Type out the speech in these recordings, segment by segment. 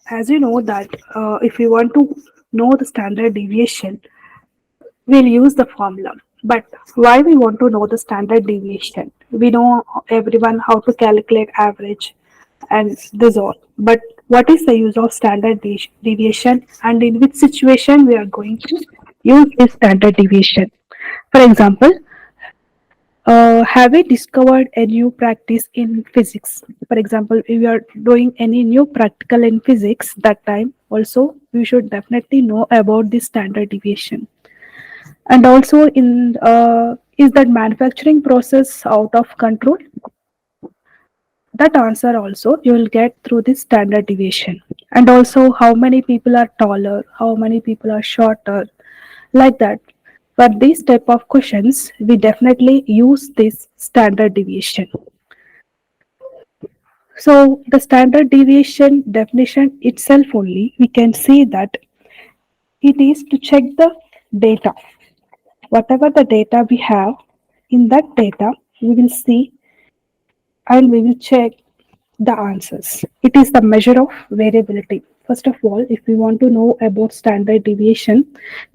as you know that if we want to know the standard deviation, we'll use the formula. But why we want to know the standard deviation? We know everyone how to calculate average and this all. But what is the use of standard deviation, and in which situation we are going to use this standard deviation? For example, have we discovered a new practice in physics? For example, if we are doing any new practical in physics, that time also we should definitely know about the standard deviation. And also, in is that manufacturing process out of control? That answer also you will get through this standard deviation. And also, how many people are taller, how many people are shorter, like that. For these type of questions, we definitely use this standard deviation. So the standard deviation definition itself only, we can see that it is to check the data. Whatever the data we have, in that data, we will see and we will check the answers. It is the measure of variability. First of all, if we want to know about standard deviation,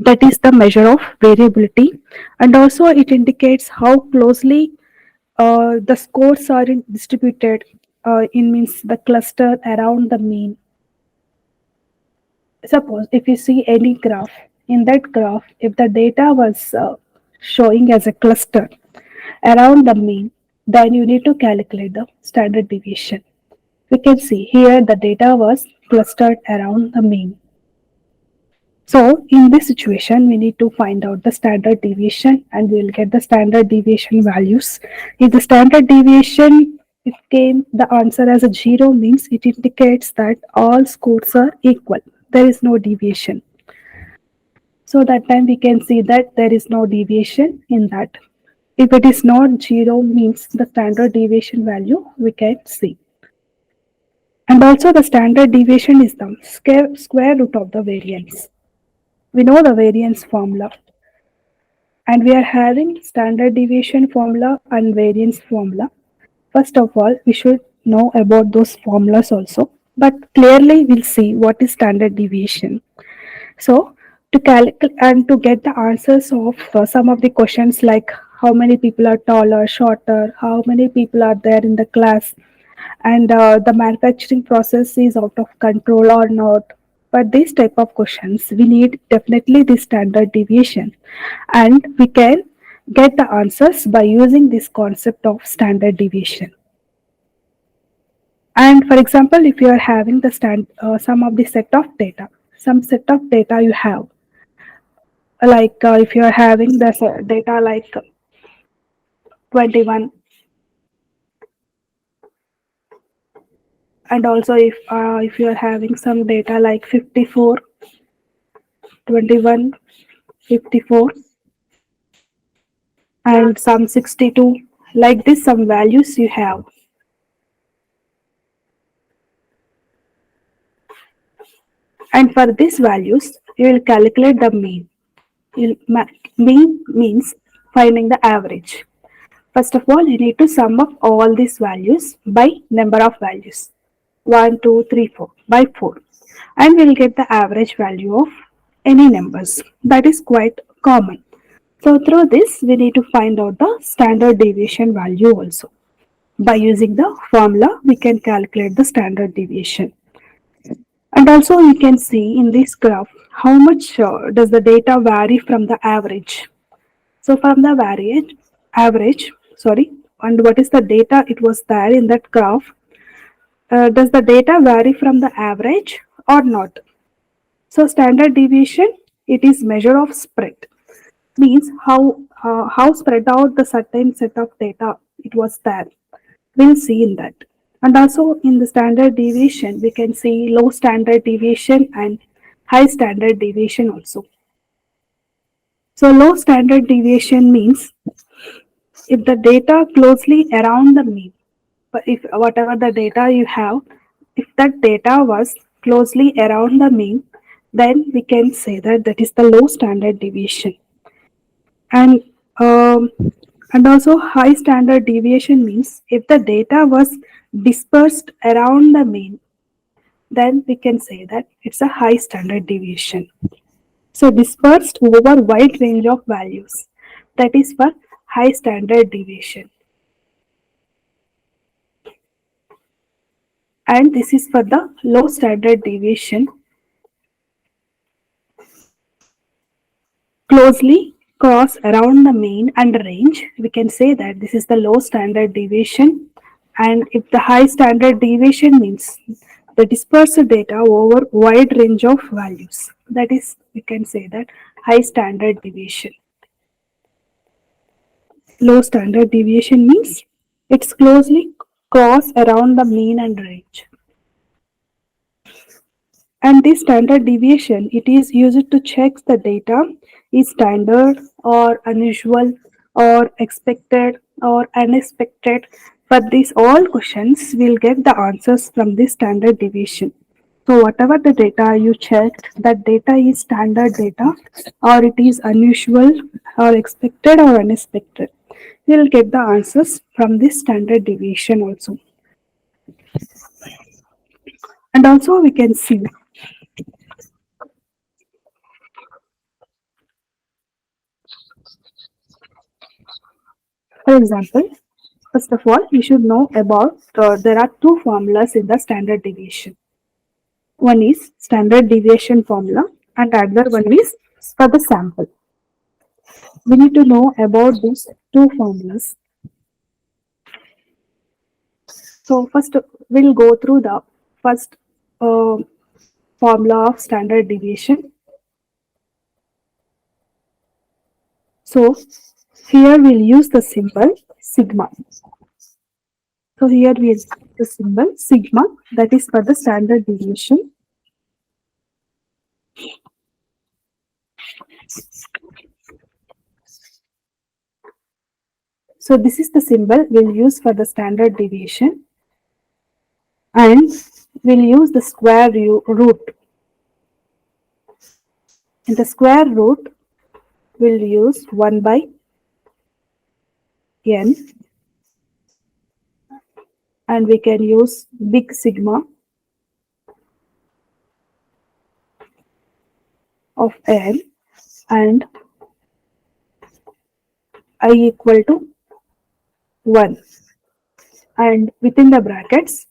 that is the measure of variability, and also it indicates how closely the scores are distributed in means the cluster around the mean. Suppose if you see any graph, in that graph, if the data was showing as a cluster around the mean, then you need to calculate the standard deviation. We can see here the data was clustered around the mean. So in this situation, we need to find out the standard deviation and we will get the standard deviation values. If the standard deviation it came the answer as a 0 means it indicates that all scores are equal. There is no deviation. So that time we can see that there is no deviation in that. If it is not 0 means the standard deviation value we can see. And also the standard deviation is the square root of the variance. We know the variance formula and we are having standard deviation formula and variance formula. First of all, we should know about those formulas also, but clearly we'll see what is standard deviation. So to calculate and to get the answers of some of the questions like how many people are taller, shorter, how many people are there in the class, and the manufacturing process is out of control or not. For these type of questions, we need definitely the standard deviation, and we can get the answers by using this concept of standard deviation. And for example, if you are having the some of the set of data, some set of data you have, like if you are having the data like 21, and also if you are having some data like 54, 21, 54, and some 62, like this some values you have. And for these values, you will calculate the mean. Mean means finding the average. First of all, you need to sum up all these values by number of values. 1, 2, 3, 4 by 4. And we'll get the average value of any numbers. That is quite common. So through this, we need to find out the standard deviation value also. By using the formula, we can calculate the standard deviation. And also you can see in this graph how much does the data vary from the average. So from the average, sorry, and what is the data it was there in that graph, does the data vary from the average or not? So standard deviation, it is measure of spread, means how spread out the certain set of data it was there. We'll see in that. And also in the standard deviation, we can see low standard deviation and high standard deviation also. So low standard deviation means if the data closely around the mean, but if whatever the data you have, if that data was closely around the mean, then we can say that that is the low standard deviation. And um, and also high standard deviation means if the data was dispersed around the mean, then we can say that it's a high standard deviation. So dispersed over wide range of values, that is for high standard deviation. And this is for the low standard deviation, closely cross around the mean and range. We can say that this is the low standard deviation. And if the high standard deviation means the dispersed data over wide range of values, that is, we can say that high standard deviation. Low standard deviation means it's closely cross around the mean and range. And this standard deviation, it is used to check the data is standard or unusual or expected or unexpected. For these all questions, we'll get the answers from this standard deviation. So whatever the data you checked, that data is standard data or it is unusual or expected or unexpected. We'll get the answers from this standard deviation also. And also we can see, for example, first of all, we should know about there are two formulas in the standard deviation. One is standard deviation formula and another one is for the sample. We need to know about these two formulas. So first we'll go through the first uh, formula of standard deviation. So here we'll use the symbol sigma. So here we use the symbol sigma, that is for the standard deviation. So this is the symbol we'll use for the standard deviation, and we'll use the square root. In the square root, we'll use 1 by n, and we can use big sigma of n and I equal to 1, and within the brackets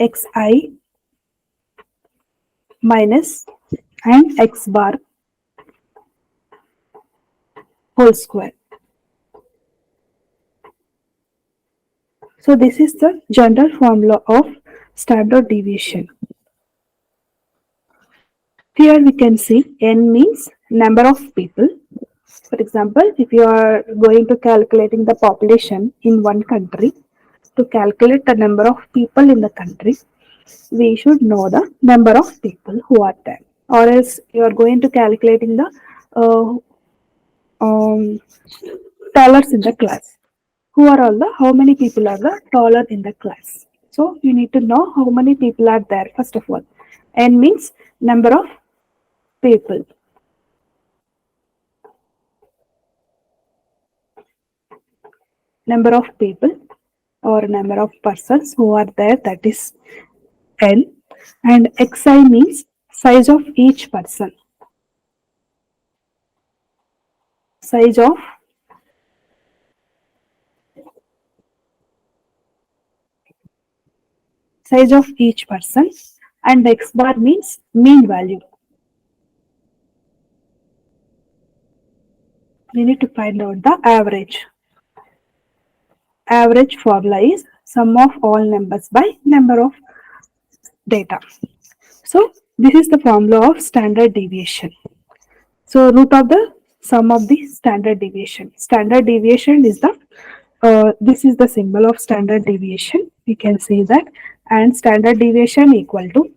xi minus and x bar whole square. So this is the general formula of standard deviation. Here we can see n means number of people. For example, if you are going to calculating the population in one country, to calculate the number of people in the country, we should know the number of people who are there. Or else you are going to calculating the uh, toddlers in the class. Who are all the, how many people are the taller in the class? So you need to know how many people are there first of all. N means number of people. Number of people or number of persons who are there, that is N. And xi means size of each person. Size of each person, and x bar means mean value. We need to find out the average. Average formula is sum of all numbers by number of data. So this is the formula of standard deviation. So root of the sum of the standard deviation. Standard deviation is the this is the symbol of standard deviation. We can say that, and standard deviation equal to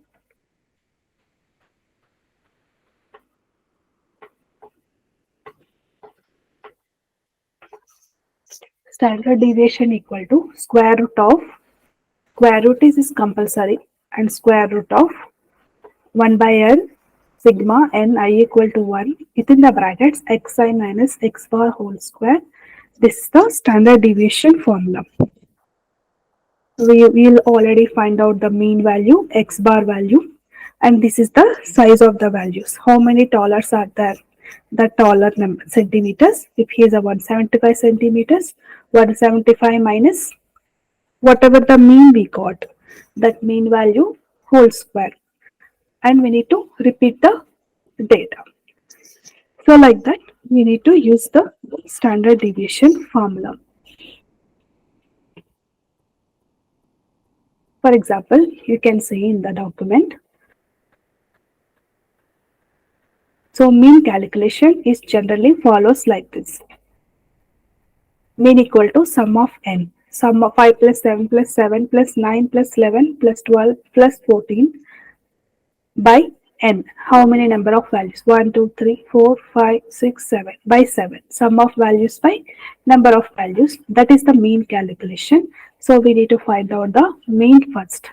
square root of, square root is compulsory, and square root of 1 by n sigma n I equal to 1 within the brackets xi minus x bar whole square. This is the standard deviation formula. We will already find out the mean value, x bar value, and this is the size of the values. How many dollars are there? The taller number centimeters. If he is a 175 centimeters, 175 minus whatever the mean we got, that mean value whole square, and we need to repeat the data. So like that, we need to use the standard deviation formula. For example, you can see in the document. So mean calculation is generally follows like this. Mean equal to sum of n. Sum of 5 plus 7 plus 7 plus 9 plus 11 plus 12 plus 14 by n. How many number of values? 1, 2, 3, 4, 5, 6, 7 by 7. Sum of values by number of values. That is the mean calculation. So we need to find out the mean first.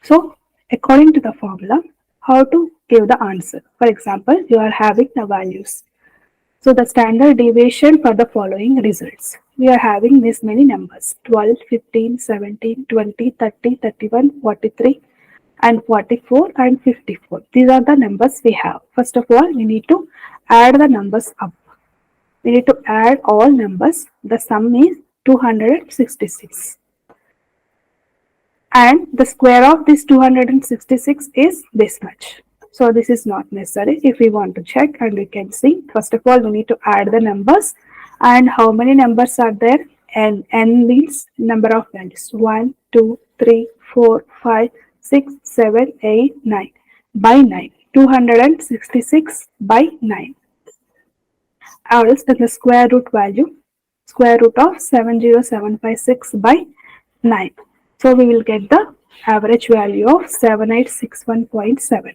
So according to the formula, how to give the answer. For example, you are having the values. So the standard deviation for the following results. We are having this many numbers 12, 15, 17, 20, 30, 31, 43 and 44 and 54. These are the numbers we have. First of all, we need to add the numbers up. We need to add all numbers. The sum is 266. And the square of this 266 is this much. So this is not necessary. If we want to check, and we can see, first of all we need to add the numbers. And how many numbers are there? N means number of values. 1, 2, 3, 4, 5, 6, 7, 8, 9 by 9. 266 by 9. Or else the square root value, square root of 70756 by 9. So we will get the average value of 7861.7.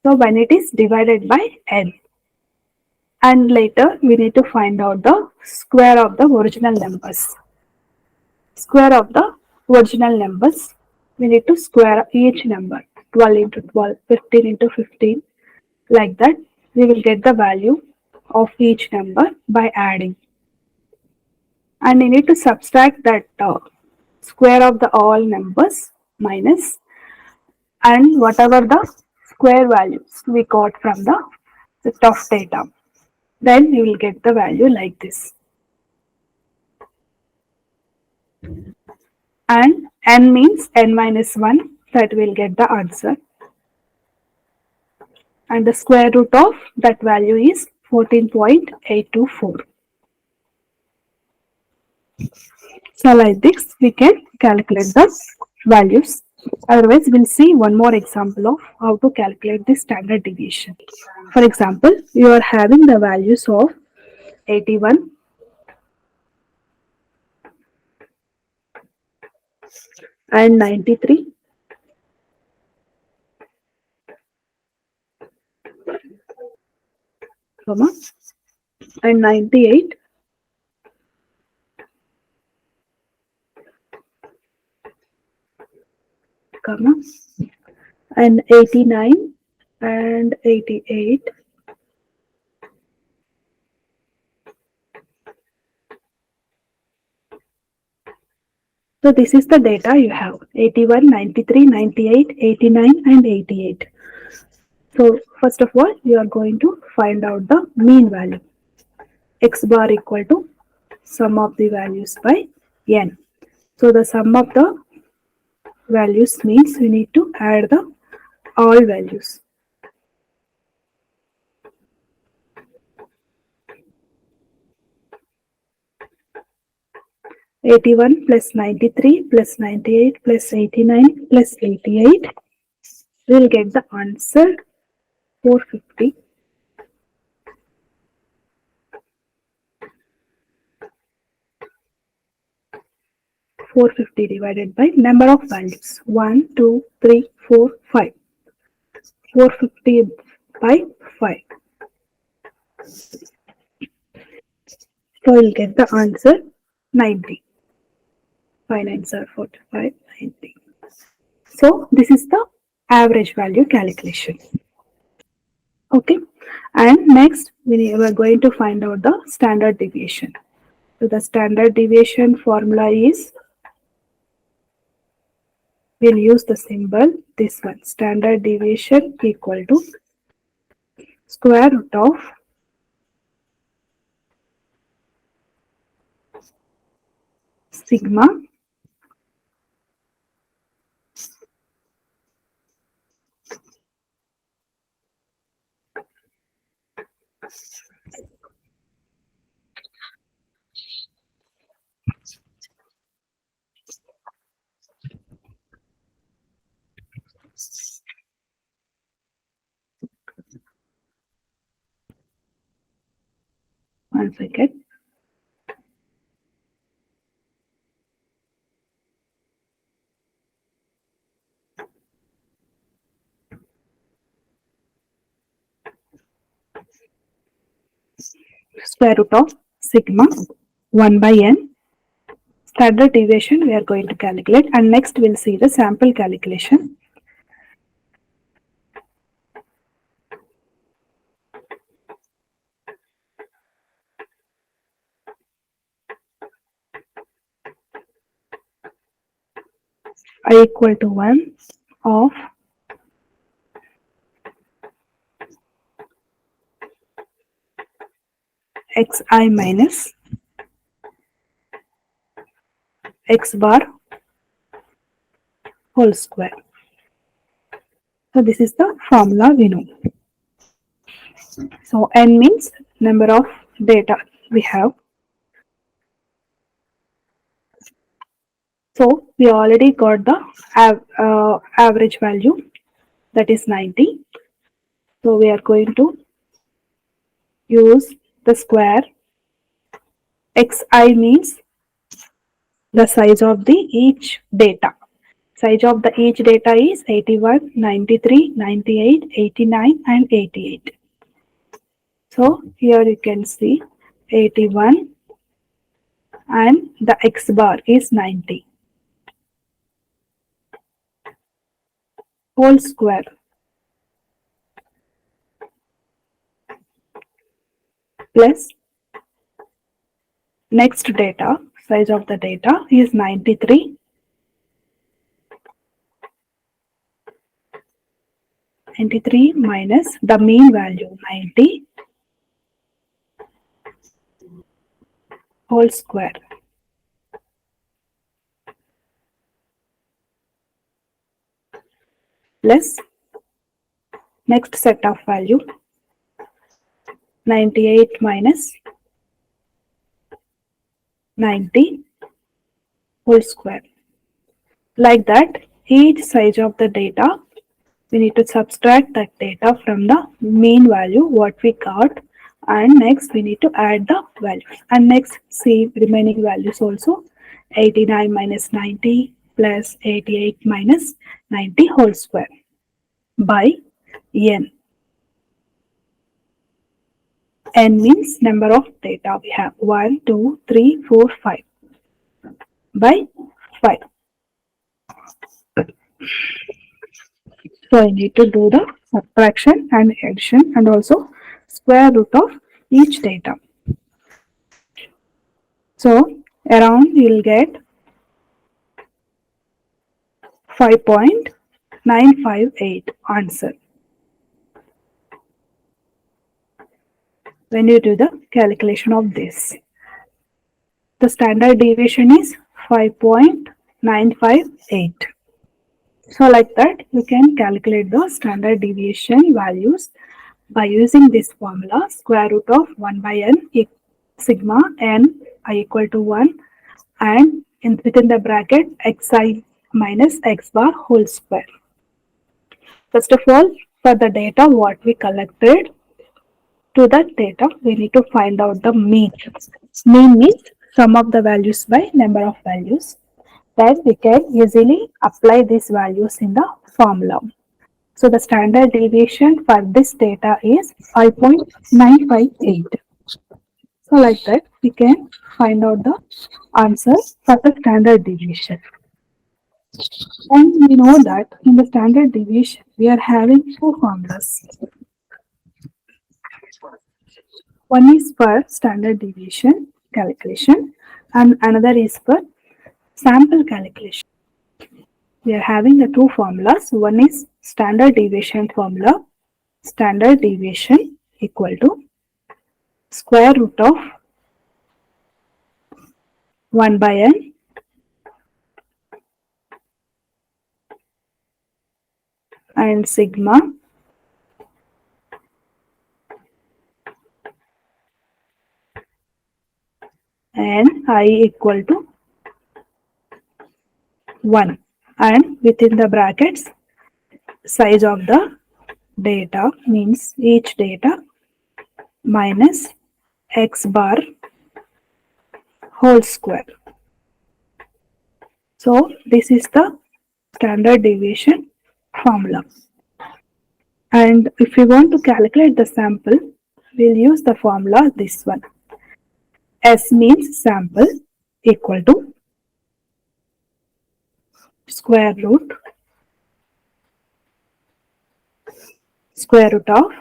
So when it is divided by n. And later we need to find out the square of the original numbers. Square of the original numbers, we need to square each number. 12 into 12, 15 into 15. Like that, we will get the value of each number by adding. And we need to subtract that square of the all numbers minus and whatever the square values we got from the set of data. Then we will get the value like this. And n means n minus 1, that will get the answer. And the square root of that value is 14.824. So like this, we can calculate the values. Otherwise, we'll see one more example of how to calculate the standard deviation. For example, you are having the values of 81, and 93, comma, and 98, comma, and 89 and 88. So this is the data you have: 81, 93, 98, 89 and 88. So first of all, you are going to find out the mean value. X bar equal to sum of the values by n. So the sum of the values means we need to add the all values. 81 plus 93 plus 98 plus 89 plus 88. We will get the answer 450. 450 divided by number of values 1, 2, 3, 4, 5. 450 by 5. So we'll get the answer 90. 5 9s are 45, 90. So this is the average value calculation. Okay. And next we are going to find out the standard deviation. So the standard deviation formula is, we'll use the symbol, this one, standard deviation equal to square root of sigma one second, square root of sigma 1 by n. Standard deviation we are going to calculate, and next we'll see the sample calculation. I equal to 1 of xi minus x bar whole square. So this is the formula we know. So n means number of data we have. So we already got the average value, that is 90. So we are going to use the square. Xi means the size of the each data. Size of the each data is 81, 93, 98, 89 and 88. So here you can see 81 and the x bar is 90. Whole square plus next data, size of the data is 93. 93 minus the mean value 90 whole square plus next set of value 98 minus 90 whole square. Like that, each size of the data, we need to subtract that data from the mean value what we got, and next we need to add the values, and next see remaining values also. 89 minus 90 plus 88 minus 90 whole square by n. N means number of data we have, 1, 2, 3, 4, 5 by 5. So I need to do the subtraction and addition and also square root of each data. So around you will get 5.958 answer when you do the calculation of this. The standard deviation is 5.958. So like that, you can calculate the standard deviation values by using this formula, square root of 1 by n sigma n I equal to 1 and within the bracket xi minus x bar whole square. First of all, for the data what we collected, to that data we need to find out the mean. Mean means sum of the values by number of values. Then we can easily apply these values in the formula. So the standard deviation for this data is 5.958. So like that, we can find out the answer for the standard deviation. And we know that in the standard deviation, we are having two formulas. One is for standard deviation calculation and another is for sample calculation. We are having the two formulas. One is standard deviation formula. Standard deviation equal to square root of 1 by n and sigma and I equal to 1, and within the brackets size of the data means each data minus x bar whole square. So this is the standard deviation formula. And if we want to calculate the sample, we'll use the formula this one. S means sample equal to square root of,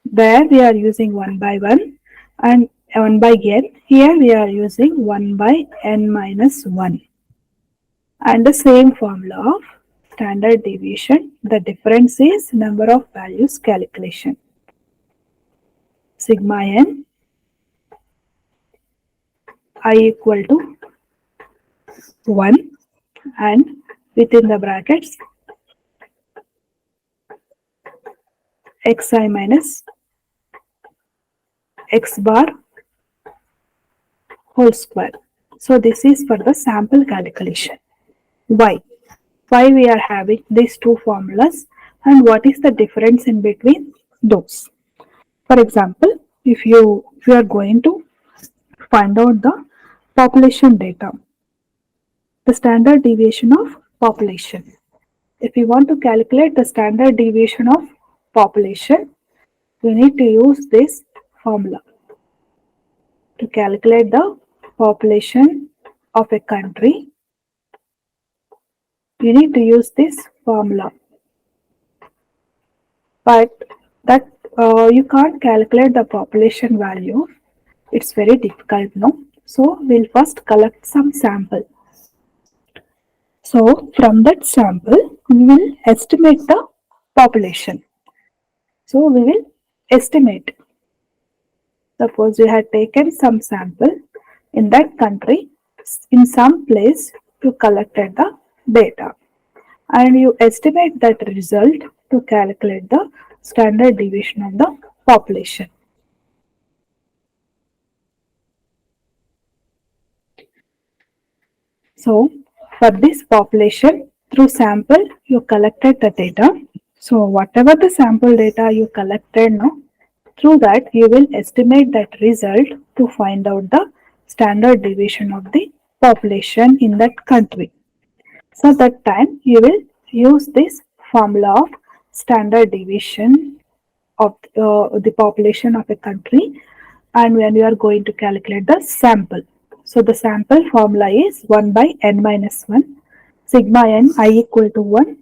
there we are using 1 by 1 and 1 by n, here we are using 1 by n minus 1, and the same formula of standard deviation. The difference is number of values calculation. Sigma n I equal to 1, and within the brackets xi minus x bar whole square. So this is for the sample calculation. Why? Why we are having these two formulas and what is the difference in between those? For example, if you are going to find out the population data, the standard deviation of population. If you want to calculate the standard deviation of population, we need to use this formula. To calculate the population of a country, you need to use this formula. But that you can't calculate the population value. It's very difficult, no? So we'll first collect some sample. So from that sample, we will estimate the population. So we will estimate. Suppose you had taken some sample in that country, in some place you collected the data, and you estimate that result to calculate the standard deviation of the population. So for this population, through sample you collected the data. So whatever the sample data you collected now, through that you will estimate that result to find out the standard deviation of the population in that country. So that time you will use this formula of standard deviation of the population of a country, and when you are going to calculate the sample. So the sample formula is 1 by n minus 1 sigma n I equal to 1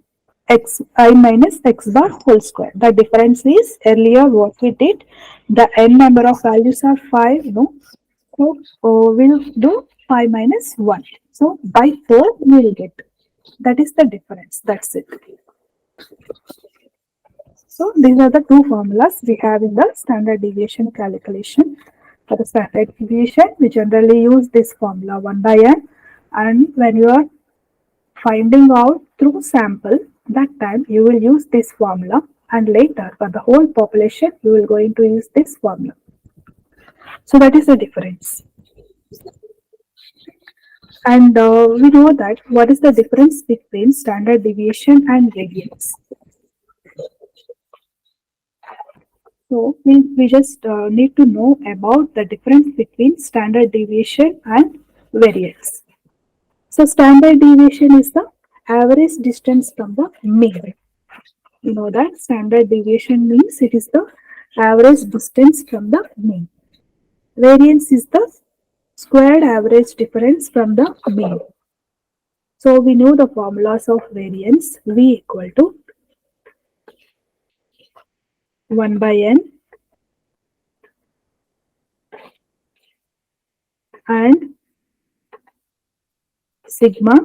x I minus x bar whole square. The difference is earlier what we did, the n number of values are 5, no? So we'll do 5 minus 1. So by 4 we will get. That is the difference. That's it. So these are the two formulas we have in the standard deviation calculation. For the standard deviation, we generally use this formula 1 by n, and when you are finding out through sample, that time you will use this formula, and later for the whole population you will going to use this formula. So that is the difference. And we know that what is the difference between standard deviation and variance. So we just need to know about the difference between standard deviation and variance. So standard deviation is the average distance from the mean. You know that standard deviation means it is the average distance from the mean. Variance is the squared average difference from the mean. So we know the formulas of variance. V equal to 1 by n and sigma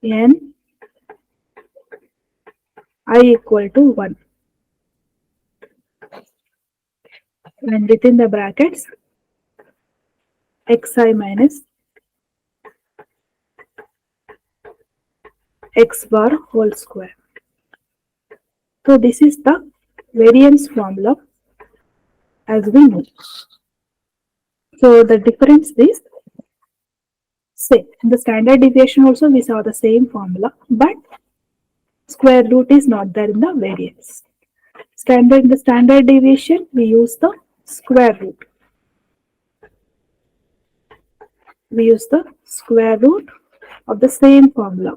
n I equal to 1, and within the brackets xi minus x bar whole square. So this is the variance formula as we know. So the difference is same. In the standard deviation also we saw the same formula, but square root is not there in the variance. In the standard deviation we use the square root. We use the square root of the same formula.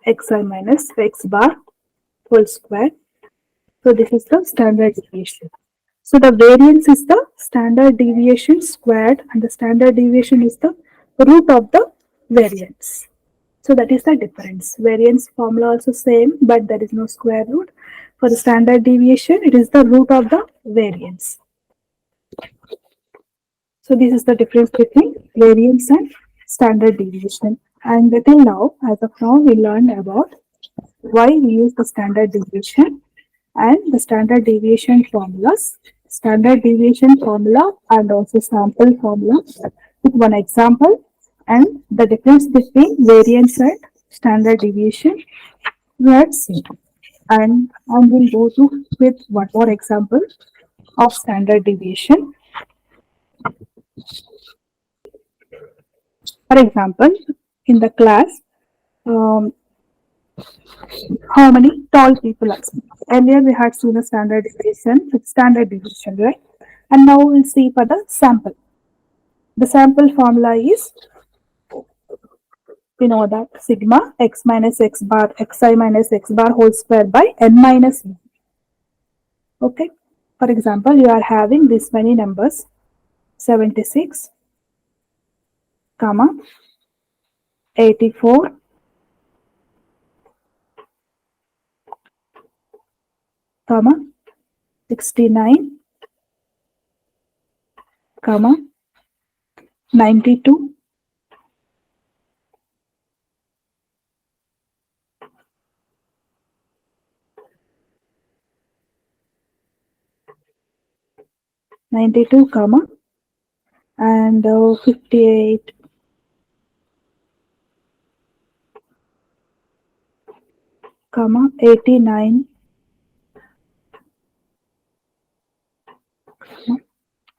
Xi minus x bar whole square. So this is the standard deviation. So the variance is the standard deviation squared, and the standard deviation is the root of the variance. So that is the difference. Variance formula also same, but there is no square root. For the standard deviation, it is the root of the variance. So this is the difference between variance and standard deviation. And till now, as of now, we learned about why we use the standard deviation and the standard deviation formulas, standard deviation formula and also sample formula with one example, and the difference between variance and standard deviation we had seen. And we'll go to with one more example of standard deviation. For example, in the class, um, how many tall people are seen? Earlier we had seen a standard deviation with standard deviation, right? And now we'll see for the sample. The sample formula is, we know that sigma x minus x bar xi minus x bar whole square by n minus 1. Okay. For example, you are having this many numbers 76, comma 84, comma 69, comma 92, 92, comma and 58, comma 89,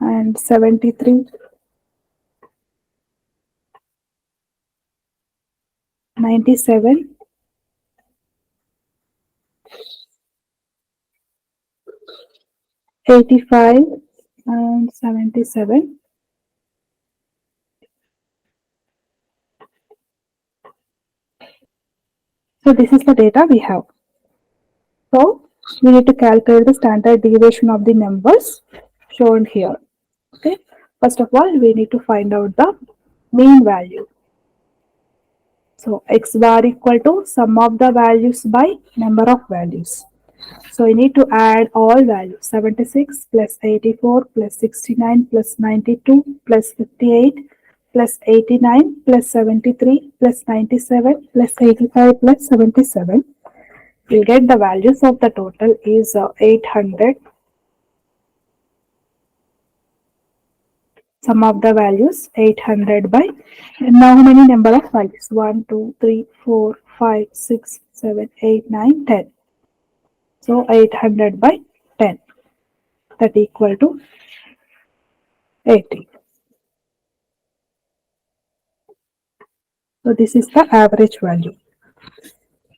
and 73, 97, 85, and 77. So this is the data we have. So we need to calculate the standard deviation of the numbers shown here. Okay. First of all, we need to find out the mean value. So x bar equal to sum of the values by number of values. So we need to add all values 76 plus 84 plus 69 plus 92 plus 58 plus 89 plus 73 plus 97 plus 85 plus 77. We'll get the values of the total is 800. Sum of the values 800 by, and now how many number of values? 1, 2, 3, 4, 5, 6, 7, 8, 9, 10. So 800 by 10, that equal to 80. So this is the average value.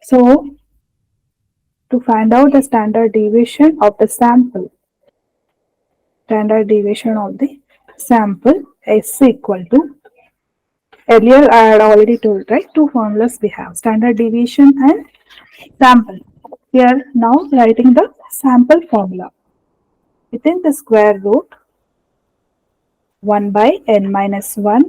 So to find out the standard deviation of the sample, is equal to, earlier I had already told, right, two formulas we have, standard deviation and sample. We are now writing the sample formula. Within the square root, 1 by n minus 1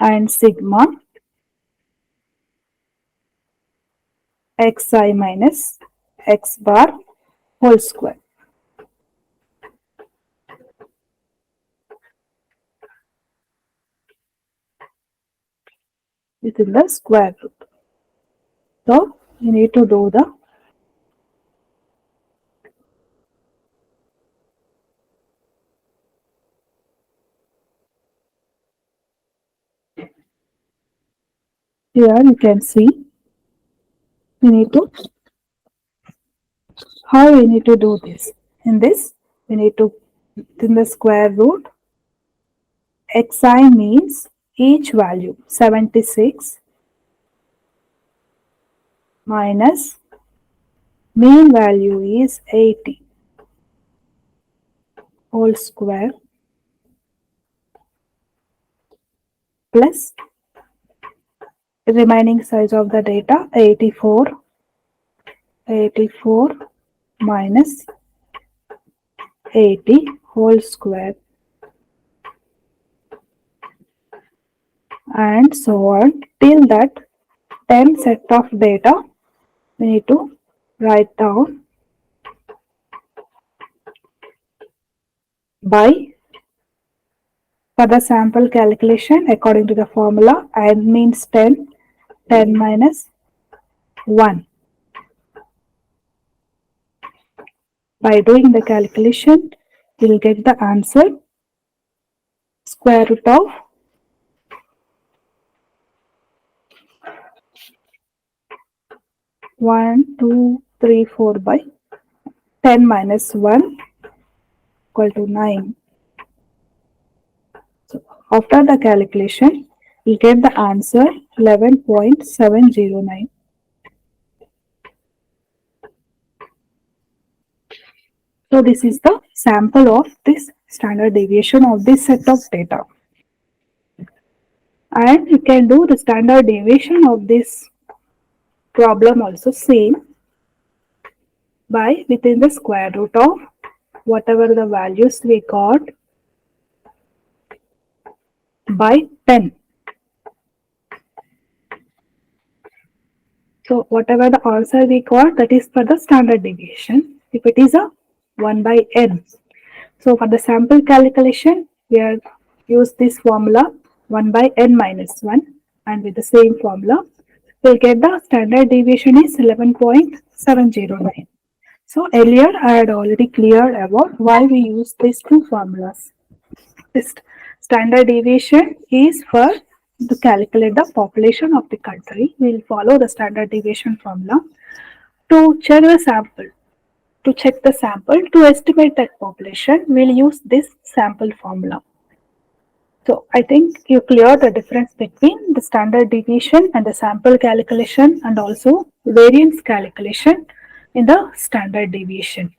and sigma xi minus x bar whole square within the square root. So you need to do the here you can see we need to how we need to do this. In this we need to in the square root xi means each value 76 minus mean value is 80 whole square plus remaining size of the data 84 minus 80 whole square and so on till that 10 set of data we need to write down by for the sample calculation according to the formula n means 10 minus 1. By doing the calculation we will get the answer square root of 1, 2, 3, 4 by 10 minus 1 equal to 9. So after the calculation, we get the answer 11.709. So this is the sample of this standard deviation of this set of data. And you can do the standard deviation of this problem also same by within the square root of whatever the values we got by 10. So whatever the answer we got, that is for the standard deviation. If it is a 1 by n. So for the sample calculation, we are use this formula 1 by n minus 1 and with the same formula, we'll get the standard deviation is 11.709. So earlier I had already cleared about why we use these two formulas. This standard deviation is for to calculate the population of the country. We will follow the standard deviation formula to check the sample. To check the sample to estimate that population, we will use this sample formula. So I think you clear the difference between the standard deviation and the sample calculation and also variance calculation in the standard deviation.